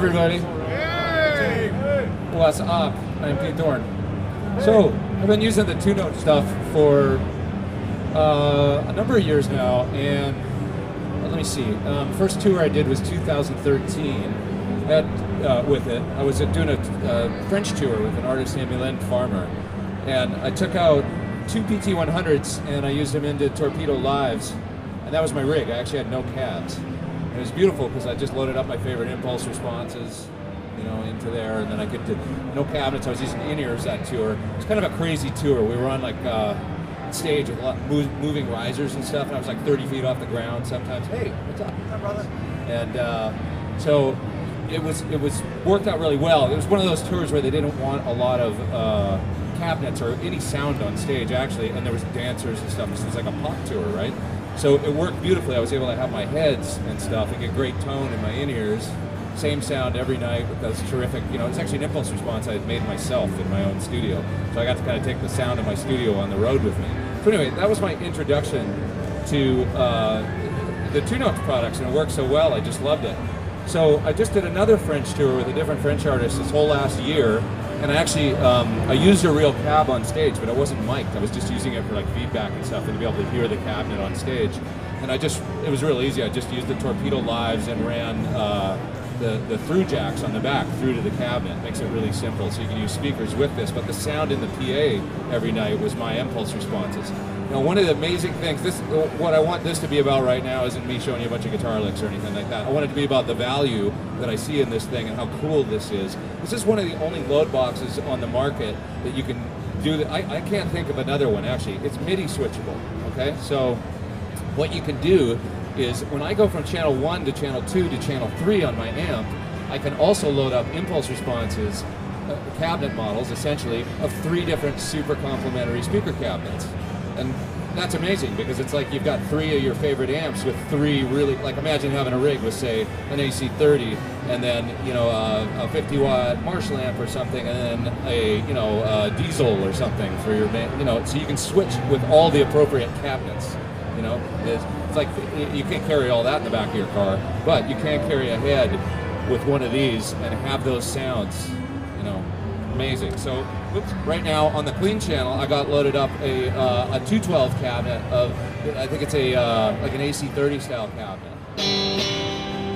Everybody, what's up? I'm Pete Thorn. So I've been using the two-note stuff for a number of years now, and let me see. First tour I did was 2013. With it, I was doing a French tour with an artist named Mylène Farmer, and I took out two PT100s and I used them into Torpedo Lives, and that was my rig. I actually had no cabs. It was beautiful because I just loaded up my favorite impulse responses, into there, and then I could do no cabinets. I was using in-ears that tour. It was kind of a crazy tour. We were on like stage with a lot moving risers and stuff, and I was like 30 feet off the ground sometimes. Hey, what's up? What's up, brother? And so it was worked out really well. It was one of those tours where they didn't want a lot of cabinets or any sound on stage actually, and there was dancers and stuff. This was like a pop tour, right? So it worked beautifully. I was able to have my heads and stuff and get great tone in my in-ears. Same sound every night. That was terrific. It's actually an impulse response I had made myself in my own studio. So I got to kind of take the sound of my studio on the road with me. So anyway, that was my introduction to the two-note products, and it worked so well. I just loved it. So I just did another French tour with a different French artist this whole last year, and I actually I used a real cab on stage, but I wasn't mic'd. I was just using it for like feedback and stuff, and to be able to hear the cabinet on stage. And it was real easy. I just used the Torpedo Lives and ran the through jacks on the back through to the cabinet. Makes it really simple, so you can use speakers with this. But the sound in the PA every night was my impulse responses. One of the amazing things, what I want this to be about right now isn't me showing you a bunch of guitar licks or anything like that. I want it to be about the value that I see in this thing and how cool this is. This is one of the only load boxes on the market that you can do that. I can't think of another one, actually. It's MIDI switchable, okay? So what you can do is when I go from channel 1 to channel 2 to channel 3 on my amp, I can also load up impulse responses, cabinet models, essentially, of 3 different super complementary speaker cabinets. And that's amazing because it's like you've got 3 of your favorite amps with 3 really, like imagine having a rig with say an AC30 and then a 50-watt Marshall amp or something, and then a diesel or something for your so you can switch with all the appropriate cabinets. It's like you can't carry all that in the back of your car, but you can carry a head with one of these and have those sounds. Amazing. So, right now on the clean channel, I got loaded up a 212 cabinet of, I think it's a like an AC30 style cabinet.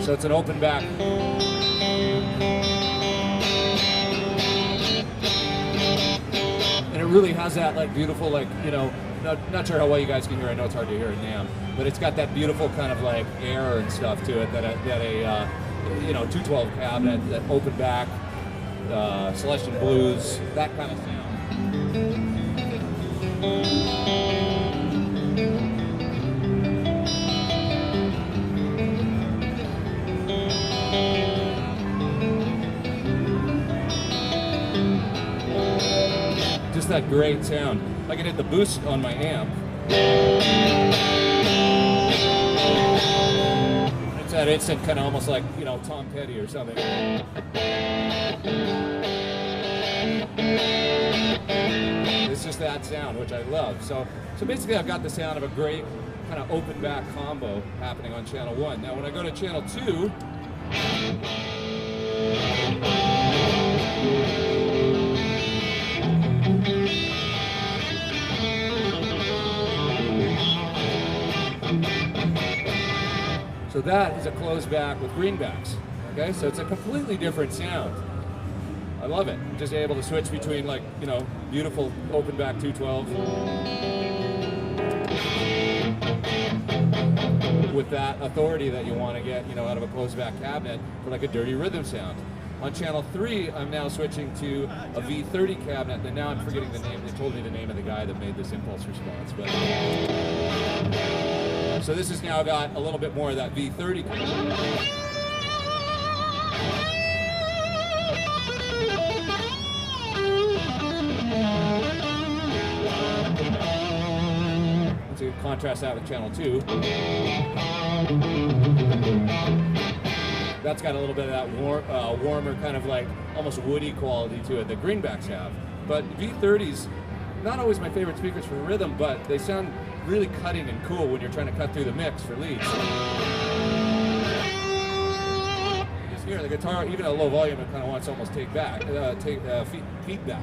So it's an open back. And it really has that like beautiful not sure how well you guys can hear. I know it's hard to hear in NaMM, but it's got that beautiful kind of like air and stuff to it that a 212 cabinet, that open back. Celestial blues, that kind of sound. Just that great sound. I can hit the boost on my amp. It's that instant kind of almost like, Tom Petty or something. It's just that sound, which I love. So basically I've got the sound of a great kind of open back combo happening on channel 1. Now when I go to channel 2, so that is a closed back with greenbacks. Okay, so it's a completely different sound. I love it. Just able to switch between beautiful open back 212 with that authority that you want to get, out of a closed back cabinet for like a dirty rhythm sound. On channel 3, I'm now switching to a V30 cabinet, and now I'm forgetting the name. They told me the name of the guy that made this impulse response, but so this has now got a little bit more of that V30. To contrast that with channel 2, that's got a little bit of that warmer kind of like almost woody quality to it that greenbacks have. But V30s, not always my favorite speakers for rhythm, but they sound really cutting and cool when you're trying to cut through the mix for leads. You just hear the guitar, even at low volume, it kind of wants to almost take feedback.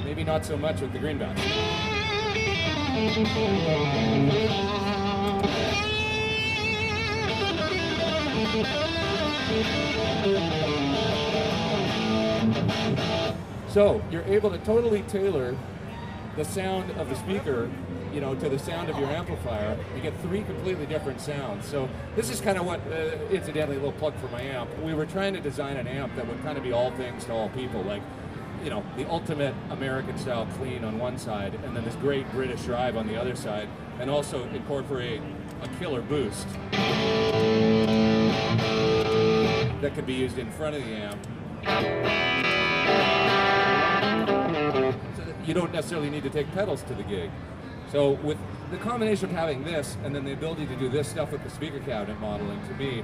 Maybe not so much with the greenback. So you're able to totally tailor the sound of the speaker, you know, to the sound of your amplifier. You get 3 completely different sounds. So this is kind of what, incidentally, a little plug for my amp. We were trying to design an amp that would kind of be all things to all people, like, you know, the ultimate American style clean on one side, and then this great British drive on the other side, and also incorporate a killer boost that could be used in front of the amp. So that you don't necessarily need to take pedals to the gig. So with the combination of having this and then the ability to do this stuff with the speaker cabinet modeling, to me,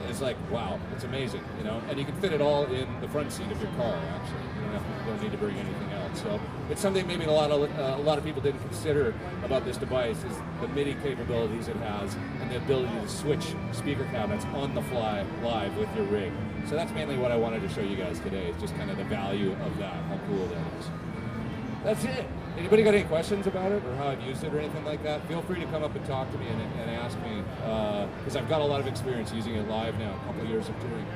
is like, wow, it's amazing, you know? And you can fit it all in the front seat of your car, actually. You don't need to bring anything else. So it's something maybe a lot of people didn't consider about this device, is the MIDI capabilities it has and the ability to switch speaker cabinets on the fly live with your rig. So that's mainly what I wanted to show you guys today, is just kind of the value of that, how cool that is. That's it. Anybody got any questions about it or how I've used it or anything like that? Feel free to come up and talk to me and ask me, because I've got a lot of experience using it live now, a couple of years of touring.